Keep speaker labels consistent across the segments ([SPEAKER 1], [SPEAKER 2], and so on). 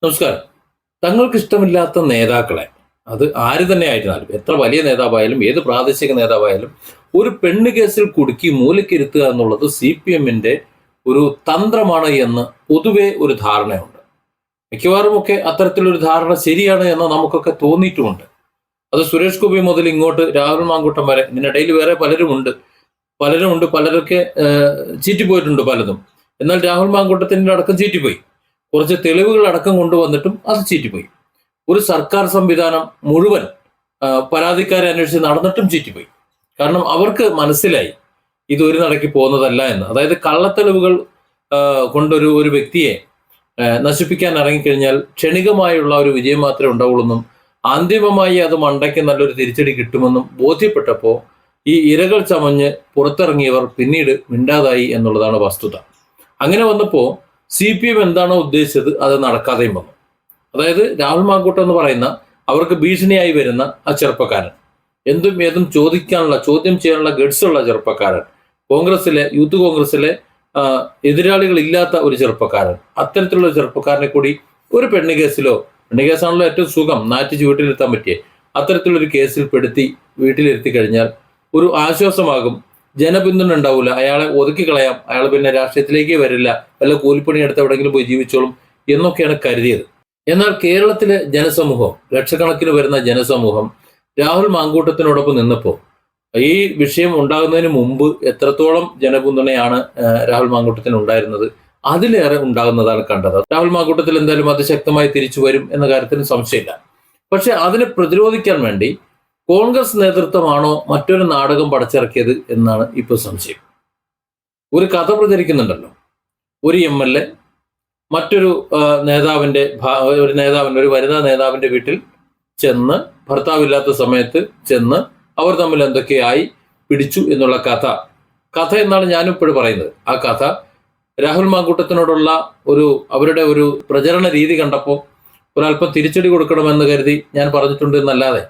[SPEAKER 1] നമസ്കാരം. തങ്ങൾക്ക് ഇഷ്ടമില്ലാത്ത നേതാക്കളെ, അത് ആര് തന്നെ ആയിരുന്നാലും, എത്ര വലിയ നേതാവായാലും, ഏത് പ്രാദേശിക നേതാവായാലും, ഒരു പെണ്ണ് കേസിൽ കുടുക്കി മൂലക്കിരുത്തുക എന്നുള്ളത് CPM-ന്റെ ഒരു തന്ത്രമാണ് എന്ന് പൊതുവെ ഒരു ധാരണയുണ്ട്. മിക്കവാറുമൊക്കെ അത്തരത്തിലൊരു ധാരണ ശരിയാണ് എന്ന് നമുക്കൊക്കെ തോന്നിയിട്ടുമുണ്ട്. അത് സുരേഷ് ഗോപി മുതൽ ഇങ്ങോട്ട് രാഹുൽ മാങ്കൂട്ടം വരെ, ഇതിനിടയിൽ വേറെ പലരുമുണ്ട്, പലരൊക്കെ ചീറ്റിപ്പോയിട്ടുണ്ട് പലതും. എന്നാൽ രാഹുൽ മാങ്കൂട്ടത്തിൻ്റെ അടക്കം ചീറ്റിപ്പോയി. കുറച്ച് തെളിവുകൾ അടക്കം കൊണ്ടുവന്നിട്ടും അത് ചീറ്റിപ്പോയി. ഒരു സർക്കാർ സംവിധാനം മുഴുവൻ പരാതിക്കാരെ അന്വേഷിച്ച് നടന്നിട്ടും ചീറ്റിപ്പോയി. കാരണം അവർക്ക് മനസ്സിലായി ഇത് ഒരു നടക്കി പോകുന്നതല്ല എന്ന്. അതായത് കള്ളത്തെളിവുകൾ കൊണ്ടൊരു ഒരു വ്യക്തിയെ നശിപ്പിക്കാൻ ഇറങ്ങിക്കഴിഞ്ഞാൽ ക്ഷണികമായുള്ള ഒരു വിജയം മാത്രമേ ഉണ്ടാവുള്ളൂ. അന്തിമമായി അത് മണ്ടയ്ക്ക് നല്ലൊരു തിരിച്ചടി കിട്ടുമെന്നും ബോധ്യപ്പെട്ടപ്പോൾ ഈ ഇരകൾ ചമഞ്ഞ് പുറത്തിറങ്ങിയവർ പിന്നീട് മിണ്ടാതായി എന്നുള്ളതാണ് വസ്തുത. അങ്ങനെ വന്നപ്പോൾ CPM എന്താണോ ഉദ്ദേശിച്ചത് അത് നടക്കാതെയും വന്നു. അതായത് രാഹുൽ മാങ്കൂട്ടം എന്ന് പറയുന്ന അവർക്ക് ഭീഷണിയായി വരുന്ന ആ ചെറുപ്പക്കാരൻ, എന്തും ഏതും ചോദ്യം ചെയ്യാനുള്ള ഗഡ്സുള്ള ചെറുപ്പക്കാരൻ, യൂത്ത് കോൺഗ്രസിലെ എതിരാളികളില്ലാത്ത ഒരു ചെറുപ്പക്കാരൻ, അത്തരത്തിലുള്ള ചെറുപ്പക്കാരനെ കൂടി ഒരു പെണ്ണ് കേസാണല്ലോ ഏറ്റവും സുഖം, നാറ്റിച്ച് വീട്ടിലിരുത്താൻ പറ്റിയേ, അത്തരത്തിലൊരു കേസിൽ പെടുത്തി വീട്ടിലിരുത്തി കഴിഞ്ഞാൽ ഒരു ആശ്വാസമാകും. ജനപിന്തുണ ഉണ്ടാവില്ല, അയാളെ ഒതുക്കി കളയാം, അയാൾ പിന്നെ രാഷ്ട്രീയത്തിലേക്കേ വരില്ല, വല്ല കൂലിപ്പണി എടുത്ത് എവിടെയെങ്കിലും പോയി ജീവിച്ചോളും എന്നൊക്കെയാണ് കരുതിയത്. എന്നാൽ കേരളത്തിലെ ജനസമൂഹം, ലക്ഷക്കണക്കിന് വരുന്ന ജനസമൂഹം രാഹുൽ മാങ്കൂട്ടത്തിനോടൊപ്പം നിന്നപ്പോൾ ഈ വിഷയം ഉണ്ടാകുന്നതിന് മുമ്പ് എത്രത്തോളം ജനപിന്തുണയാണ് രാഹുൽ മാങ്കൂട്ടത്തിന് ഉണ്ടായിരുന്നത്, അതിലേറെ ഉണ്ടാകുന്നതാണ് കണ്ടത്. രാഹുൽ മാങ്കൂട്ടത്തിൽ എന്തായാലും അതിശക്തമായി തിരിച്ചു വരും എന്ന കാര്യത്തിന് സംശയമില്ല. പക്ഷെ അതിനെ പ്രതിരോധിക്കാൻ വേണ്ടി കോൺഗ്രസ് നേതൃത്വമാണോ മറ്റൊരു നാടകം പടച്ചിറക്കിയത് എന്നാണ് ഇപ്പോൾ സംശയം. ഒരു കഥ പ്രചരിക്കുന്നുണ്ടല്ലോ, ഒരു MLA മറ്റൊരു ഒരു വനിതാ നേതാവിന്റെ വീട്ടിൽ ചെന്ന്, ഭർത്താവില്ലാത്ത സമയത്ത് ചെന്ന് അവർ തമ്മിൽ എന്തൊക്കെയായി പിടിച്ചു എന്നുള്ള കഥ എന്നാണ് ഞാനും ഇപ്പോഴും പറയുന്നത്. ആ കഥ രാഹുൽ മാങ്കൂട്ടത്തിനോടുള്ള അവരുടെ ഒരു പ്രചരണ രീതി കണ്ടപ്പോൾ ഒരല്പം തിരിച്ചടി കൊടുക്കണമെന്ന് കരുതി ഞാൻ പറഞ്ഞിട്ടുണ്ട് എന്നല്ലാതെ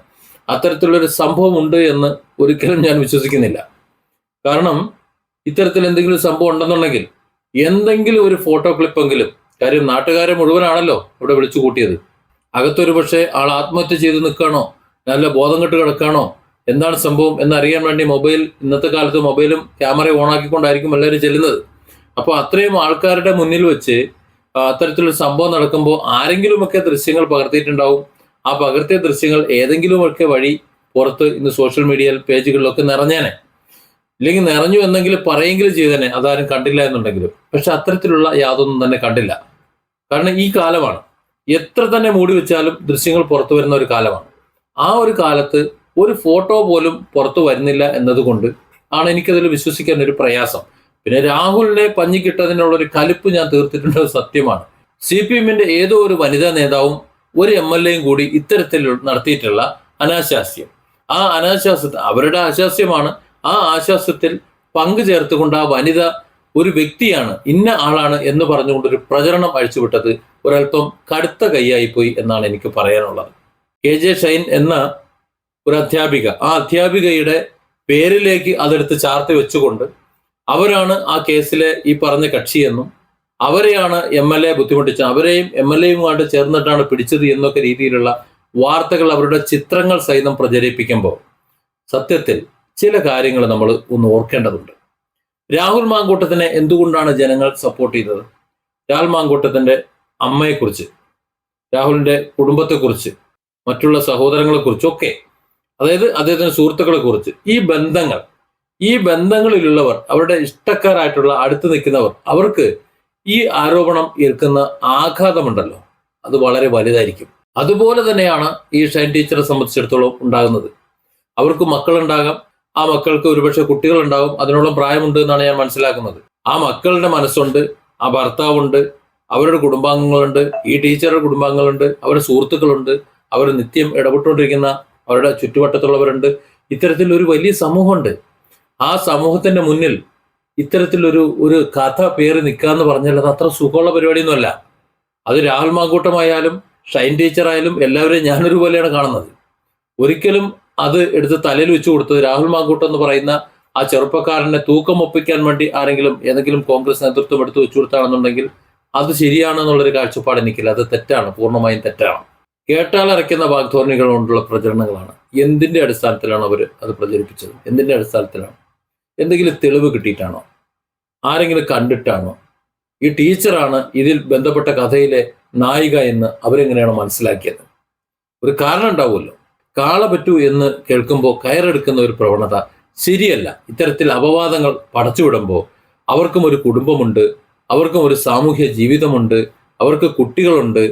[SPEAKER 1] അത്തരത്തിലുള്ളൊരു സംഭവം ഉണ്ട് എന്ന് ഒരിക്കലും ഞാൻ വിശ്വസിക്കുന്നില്ല. കാരണം ഇത്തരത്തിൽ എന്തെങ്കിലും സംഭവം ഉണ്ടെന്നുണ്ടെങ്കിൽ എന്തെങ്കിലും ഒരു ഫോട്ടോ ക്ലിപ്പെങ്കിലും, കാര്യം നാട്ടുകാരെ മുഴുവനാണല്ലോ ഇവിടെ വിളിച്ചു കൂട്ടിയത്, അകത്തൊരു പക്ഷേ ആൾ ആത്മഹത്യ ചെയ്ത് നിൽക്കുകയാണോ, നല്ല ബോധം കെട്ട് കിടക്കുകയാണോ, എന്താണ് സംഭവം എന്നറിയാൻ വേണ്ടി ഇന്നത്തെ കാലത്ത് മൊബൈലും ക്യാമറയും ഓണാക്കിക്കൊണ്ടായിരിക്കും എല്ലാവരും ചെല്ലുന്നത്. അപ്പോൾ അത്രയും ആൾക്കാരുടെ മുന്നിൽ വെച്ച് അത്തരത്തിലൊരു സംഭവം നടക്കുമ്പോൾ ആരെങ്കിലുമൊക്കെ ദൃശ്യങ്ങൾ പകർത്തിയിട്ടുണ്ടാവും. ആ പകർത്തിയ ദൃശ്യങ്ങൾ ഏതെങ്കിലുമൊക്കെ വഴി പുറത്ത് ഇന്ന് സോഷ്യൽ മീഡിയ പേജുകളിലൊക്കെ നിറഞ്ഞേനെ, ഇല്ലെങ്കിൽ നിറഞ്ഞു എന്നെങ്കിലും പറയുമെങ്കിലും ചെയ്തേനെ, അതാരും കണ്ടില്ല എന്നുണ്ടെങ്കിലും. പക്ഷെ അത്തരത്തിലുള്ള യാതൊന്നും തന്നെ കണ്ടില്ല. കാരണം ഈ കാലമാണ്, എത്ര തന്നെ മൂടി വെച്ചാലും ദൃശ്യങ്ങൾ പുറത്തു വരുന്ന ഒരു കാലമാണ്. ആ ഒരു കാലത്ത് ഒരു ഫോട്ടോ പോലും പുറത്തു വരുന്നില്ല എന്നതുകൊണ്ട് ആണ് എനിക്കതിൽ വിശ്വസിക്കാൻ ഒരു പ്രയാസം. പിന്നെ രാഹുലിനെ പഞ്ഞിക്കിട്ടതിനുള്ളൊരു കലിപ്പ് ഞാൻ തീർത്തിട്ടുണ്ട്, സത്യമാണ്. CPM-ന്റെ ഏതോ ഒരു വനിതാ നേതാവും ഒരു MLA-യും കൂടി ഇത്തരത്തിൽ നടത്തിയിട്ടുള്ള അനാശാസ്യം, ആ അനാശാസ്യത്തെ അവരുടെ ആശാസ്യമാണ്, ആ ആശാസ്യത്തിൽ പങ്കു ചേർത്തുകൊണ്ട് ആ വനിത ഒരു വ്യക്തിയാണ്, ഇന്ന ആളാണ് എന്ന് പറഞ്ഞുകൊണ്ടൊരു പ്രചരണം അഴിച്ചുവിട്ടത് ഒരല്പം കടുത്ത കൈയായിപ്പോയി എന്നാണ് എനിക്ക് പറയാനുള്ളത്. KJ ഷൈൻ എന്ന ഒരു അധ്യാപിക, ആ അധ്യാപികയുടെ പേരിലേക്ക് അതെടുത്ത് ചാർത്തി വെച്ചുകൊണ്ട് അവരാണ് ആ കേസിലെ ഈ പറഞ്ഞ കക്ഷിയെന്നും അവരെയാണ് MLA ബുദ്ധിമുട്ടിച്ചത്, അവരെയും MLA-യുമായിട്ട് ചേർന്നിട്ടാണ് പിടിച്ചത് എന്നൊക്കെ രീതിയിലുള്ള വാർത്തകൾ അവരുടെ ചിത്രങ്ങൾ സഹിതം പ്രചരിപ്പിക്കുമ്പോൾ സത്യത്തിൽ ചില കാര്യങ്ങൾ നമ്മൾ ഒന്ന് ഓർക്കേണ്ടതുണ്ട്. രാഹുൽ മാങ്കൂട്ടത്തിനെ എന്തുകൊണ്ടാണ് ജനങ്ങൾ സപ്പോർട്ട് ചെയ്തത്? രാഹുൽ മാങ്കൂട്ടത്തിൻ്റെ അമ്മയെക്കുറിച്ച്, രാഹുലിൻ്റെ കുടുംബത്തെക്കുറിച്ച്, മറ്റുള്ള സഹോദരങ്ങളെക്കുറിച്ചൊക്കെ, അതായത് അദ്ദേഹത്തിൻ്റെ സുഹൃത്തുക്കളെക്കുറിച്ച്, ഈ ബന്ധങ്ങളിലുള്ളവർ, അവരുടെ ഇഷ്ടക്കാരായിട്ടുള്ള അടുത്ത് നിൽക്കുന്നവർ, അവർക്ക് ഈ ആരോപണം ഏൽക്കുന്ന ആഘാതമുണ്ടല്ലോ, അത് വളരെ വലുതായിരിക്കും. അതുപോലെ തന്നെയാണ് ഈ ഷൈൻ ടീച്ചറെ സംബന്ധിച്ചിടത്തോളം ഉണ്ടാകുന്നത്. അവർക്ക് മക്കളുണ്ടാകാം, ആ മക്കൾക്ക് ഒരുപക്ഷെ കുട്ടികളുണ്ടാകും, അതിനോളം പ്രായമുണ്ട് എന്നാണ് ഞാൻ മനസ്സിലാക്കുന്നത്. ആ മക്കളുടെ മനസ്സുണ്ട്, ആ ഭർത്താവുണ്ട്, അവരുടെ കുടുംബാംഗങ്ങളുണ്ട്, ഈ ടീച്ചറുടെ കുടുംബാംഗങ്ങളുണ്ട്, അവരുടെ സുഹൃത്തുക്കളുണ്ട്, അവർ നിത്യം ഇടപെട്ടുകൊണ്ടിരിക്കുന്ന അവരുടെ ചുറ്റുവട്ടത്തുള്ളവരുണ്ട്. ഇത്തരത്തിലൊരു വലിയ സമൂഹമുണ്ട്. ആ സമൂഹത്തിന്റെ മുന്നിൽ ഇത്തരത്തിലൊരു കഥ പേര് നിൽക്കുക എന്ന് പറഞ്ഞാൽ അത് അത്ര സുഖമുള്ള പരിപാടിയൊന്നുമല്ല. അത് രാഹുൽ മാങ്കൂട്ടമായാലും ഷൈൻ ടീച്ചറായാലും എല്ലാവരെയും ഞാനൊരുപോലെയാണ് കാണുന്നത്. ഒരിക്കലും അത് എടുത്ത് തലയിൽ വെച്ചു കൊടുത്തത് രാഹുൽ മാങ്കൂട്ടം എന്ന് പറയുന്ന ആ ചെറുപ്പക്കാരനെ തൂക്കം ഒപ്പിക്കാൻ വേണ്ടി ഏതെങ്കിലും കോൺഗ്രസ് നേതൃത്വം എടുത്ത് വെച്ചു കൊടുത്താണെന്നുണ്ടെങ്കിൽ അത് ശരിയാണെന്നുള്ളൊരു കാഴ്ചപ്പാട് എനിക്കില്ല. അത് തെറ്റാണ്, പൂർണ്ണമായും തെറ്റാണ്. കേട്ടാലറയ്ക്കുന്ന വാഗ്ധോരണികൾ കൊണ്ടുള്ള പ്രചരണങ്ങളാണ്. എന്തിന്റെ അടിസ്ഥാനത്തിലാണ് അവർ അത് പ്രചരിപ്പിച്ചത്? എന്തിന്റെ അടിസ്ഥാനത്തിലാണ്? എന്തെങ്കിലും തെളിവ് കിട്ടിയിട്ടാണോ? ആരെങ്കിലും കണ്ടിട്ടാണോ? ഈ ടീച്ചറാണ് ഇതിൽ ബന്ധപ്പെട്ട കഥയിലെ നായിക എന്ന് അവരെങ്ങനെയാണ് മനസ്സിലാക്കിയത്? ഒരു കാരണം ഉണ്ടാവുമല്ലോ. കാള പറ്റൂ എന്ന് കേൾക്കുമ്പോൾ കയറെടുക്കുന്ന ഒരു പ്രവണത ശരിയല്ല. ഇത്തരത്തിൽ അപവാദങ്ങൾ പടച്ചുവിടുമ്പോൾ അവർക്കും ഒരു കുടുംബമുണ്ട്, അവർക്കും ഒരു സാമൂഹ്യ ജീവിതമുണ്ട്, അവർക്ക് കുട്ടികളുണ്ട്,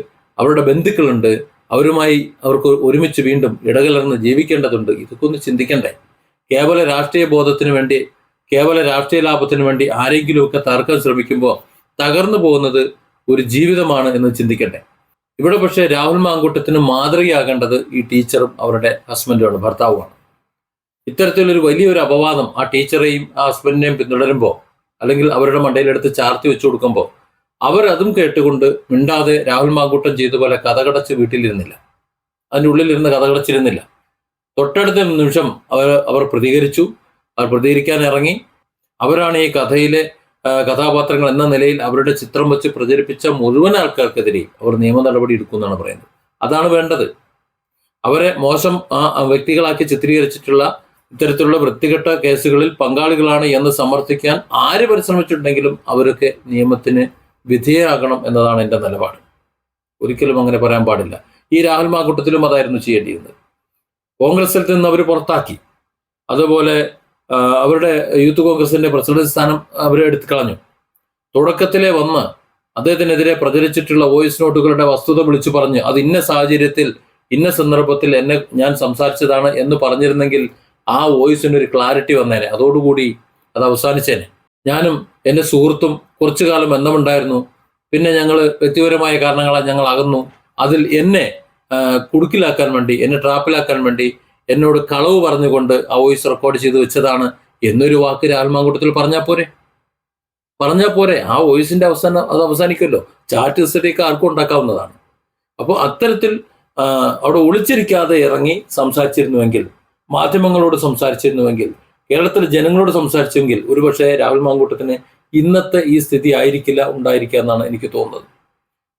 [SPEAKER 1] അവരുടെ ബന്ധുക്കളുണ്ട്, അവരുമായി അവർക്ക് ഒരുമിച്ച് വീണ്ടും ഇടകലർന്ന് ജീവിക്കേണ്ടതുണ്ട്. ഇതൊക്കെ ഒന്ന് ചിന്തിക്കണ്ടേ? കേവല രാഷ്ട്രീയ ബോധത്തിന് വേണ്ടി, കേവല രാഷ്ട്രീയ ലാഭത്തിന് വേണ്ടി ആരെങ്കിലുമൊക്കെ തകർക്കാൻ ശ്രമിക്കുമ്പോൾ തകർന്നു പോകുന്നത് ഒരു ജീവിതമാണ് എന്ന് ചിന്തിക്കട്ടെ. ഇവിടെ പക്ഷേ രാഹുൽ മാങ്കൂട്ടത്തിന് മാതൃകയാകേണ്ടത് ഈ ടീച്ചറും അവരുടെ ഹസ്ബൻഡുമാണ്, ഭർത്താവുമാണ്. ഇത്തരത്തിലൊരു വലിയൊരു അപവാദം ആ ടീച്ചറെയും ആ ഹസ്ബൻഡിനെയും പിന്തുടരുമ്പോൾ, അല്ലെങ്കിൽ അവരുടെ മണ്ടയിലെടുത്ത് ചാർത്തി വെച്ചു കൊടുക്കുമ്പോൾ അവരതും കേട്ടുകൊണ്ട് മിണ്ടാതെ രാഹുൽ മാങ്കൂട്ടം ചെയ്ത പോലെ കഥകടച്ച് വീട്ടിലിരുന്നില്ല, അതിൻ്റെ ഉള്ളിലിരുന്ന് കഥകടച്ചിരുന്നില്ല. തൊട്ടടുത്ത നിമിഷം അവർ പ്രതികരിച്ചു. അവർ പ്രതികരിക്കാൻ ഇറങ്ങി. അവരാണ് ഈ കഥയിലെ കഥാപാത്രങ്ങൾ എന്ന നിലയിൽ അവരുടെ ചിത്രം വെച്ച് പ്രചരിപ്പിച്ച മുഴുവൻ ആൾക്കാർക്കെതിരെയും അവർ നിയമ നടപടി എടുക്കുമെന്നാണ് പറയുന്നത്. അതാണ് വേണ്ടത്. അവരെ മോശം വ്യക്തികളാക്കി ചിത്രീകരിച്ചിട്ടുള്ള ഇത്തരത്തിലുള്ള വൃത്തികെട്ട കേസുകളിൽ പങ്കാളികളാണ് എന്ന് സമർത്ഥിക്കാൻ ആര് പരിശ്രമിച്ചിട്ടുണ്ടെങ്കിലും അവരൊക്കെ നിയമത്തിന് വിധേയരാകണം എന്നതാണ് എൻ്റെ നിലപാട്. ഒരിക്കലും അങ്ങനെ പറയാൻ പാടില്ല. ഈ രാഹുൽ മാങ്കൂട്ടത്തിലും അതായിരുന്നു ചെയ്യേണ്ടിയിരുന്നത്. കോൺഗ്രസിൽ നിന്ന് അവർ പുറത്താക്കി. അതുപോലെ അവരുടെ യൂത്ത് കോൺഗ്രസിന്റെ പ്രസിഡന്റ് സ്ഥാനം അവരെ എടുത്തു കളഞ്ഞു. തുടക്കത്തിലെ വന്ന് അദ്ദേഹത്തിനെതിരെ പ്രചരിച്ചിട്ടുള്ള വോയിസ് നോട്ടുകളുടെ വസ്തുത വിളിച്ചു പറഞ്ഞ് അത് ഇന്ന സാഹചര്യത്തിൽ ഇന്ന സന്ദർഭത്തിൽ ഞാൻ സംസാരിച്ചതാണ് എന്ന് പറഞ്ഞിരുന്നെങ്കിൽ ആ വോയിസിന് ഒരു ക്ലാരിറ്റി വന്നേനെ. അതോടുകൂടി അത് അവസാനിച്ചേനെ. ഞാനും എൻ്റെ സുഹൃത്തും കുറച്ചു കാലം ബന്ധമുണ്ടായിരുന്നു. പിന്നെ ഞങ്ങൾ വ്യക്തിപരമായ കാരണങ്ങളാൽ ഞങ്ങൾ അകന്നു. അതിൽ എന്നെ കുടുക്കിലാക്കാൻ വേണ്ടി, എന്നെ ട്രാപ്പിലാക്കാൻ വേണ്ടി എന്നോട് കളവ് പറഞ്ഞുകൊണ്ട് ആ വോയിസ് റെക്കോർഡ് ചെയ്ത് വെച്ചതാണ് എന്നൊരു വാക്ക് രാഹുൽ മാങ്കൂട്ടത്തിൽ പറഞ്ഞാൽ പോരെ. ആ വോയിസിന്റെ അത് അവസാനിക്കുമല്ലോ. ചാറ്റ് ഹിസ്റ്ററിയൊക്കെ ആർക്കും ഉണ്ടാക്കാവുന്നതാണ്. അപ്പോൾ അത്തരത്തിൽ അവിടെ ഒളിച്ചിരിക്കാതെ ഇറങ്ങി സംസാരിച്ചിരുന്നുവെങ്കിൽ, മാധ്യമങ്ങളോട് സംസാരിച്ചിരുന്നുവെങ്കിൽ, കേരളത്തിലെ ജനങ്ങളോട് സംസാരിച്ചെങ്കിൽ ഒരുപക്ഷെ രാഹുൽ മാങ്കൂട്ടത്തിന് ഇന്നത്തെ ഈ സ്ഥിതി ഉണ്ടായിരിക്കുക എന്നാണ് എനിക്ക് തോന്നുന്നത്.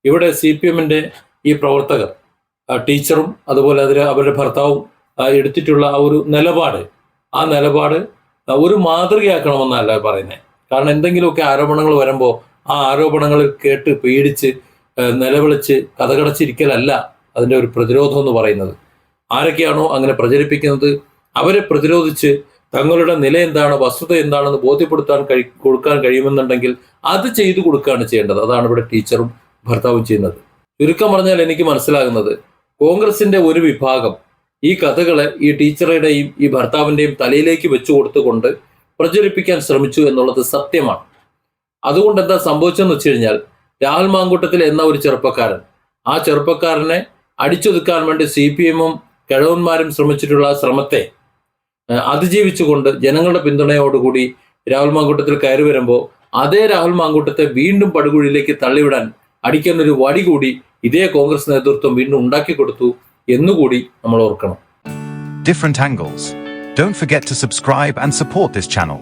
[SPEAKER 1] ഇവിടെ CPM-ന്റെ ഈ പ്രവർത്തകർ, ടീച്ചറും അതുപോലെ അവരുടെ ഭർത്താവും എടുത്തിട്ടുള്ള ആ ഒരു നിലപാട്, ആ നിലപാട് ഒരു മാതൃകയാക്കണമെന്നല്ല പറയുന്നത്. കാരണം എന്തെങ്കിലുമൊക്കെ ആരോപണങ്ങൾ വരുമ്പോൾ ആ ആരോപണങ്ങളിൽ കേട്ട് പേടിച്ച് നിലവിളിച്ച് കഥകടച്ചിരിക്കലല്ല അതിൻ്റെ ഒരു പ്രതിരോധം എന്ന് പറയുന്നത്. ആരൊക്കെയാണോ അങ്ങനെ പ്രചരിപ്പിക്കുന്നത് അവരെ പ്രതിരോധിച്ച് തങ്ങളുടെ നില എന്താണ്, വസ്തുത എന്താണെന്ന് കൊടുക്കാൻ കഴിയുമെന്നുണ്ടെങ്കിൽ അത് ചെയ്തു കൊടുക്കുകയാണ് ചെയ്യേണ്ടത്. അതാണ് ഇവിടെ ടീച്ചറും ഭർത്താവും ചെയ്യുന്നത്. ചുരുക്കം പറഞ്ഞാൽ എനിക്ക് മനസ്സിലാകുന്നത് കോൺഗ്രസിന്റെ ഒരു വിഭാഗം ഈ കഥകളെ ഈ ടീച്ചറുടെയും ഈ ഭർത്താവിൻ്റെയും തലയിലേക്ക് വെച്ചു കൊടുത്തുകൊണ്ട് പ്രചരിപ്പിക്കാൻ ശ്രമിച്ചു എന്നുള്ളത് സത്യമാണ്. അതുകൊണ്ട് എന്താ സംഭവിച്ചെന്ന് വെച്ച് കഴിഞ്ഞാൽ രാഹുൽ മാങ്കൂട്ടത്തിൽ എന്ന ഒരു ചെറുപ്പക്കാരൻ, ആ ചെറുപ്പക്കാരനെ അടിച്ചൊതുക്കാൻ വേണ്ടി CPM-ഉം കിഴവന്മാരും ശ്രമിച്ചിട്ടുള്ള ശ്രമത്തെ അതിജീവിച്ചുകൊണ്ട് ജനങ്ങളുടെ പിന്തുണയോടുകൂടി രാഹുൽ മാങ്കൂട്ടത്തിൽ കയറി വരുമ്പോൾ അതേ രാഹുൽ മാങ്കൂട്ടത്തെ വീണ്ടും പടുകുഴിയിലേക്ക് തള്ളിവിടാൻ അടിക്കാനൊരു വടി കൂടി ഇതേ കോൺഗ്രസ് നേതൃത്വം വീണ്ടും ഉണ്ടാക്കി കൊടുത്തു എന്നുകൂടി നമ്മൾ ഓർക്കണം.
[SPEAKER 2] Different angles. Don't forget to subscribe and support this channel.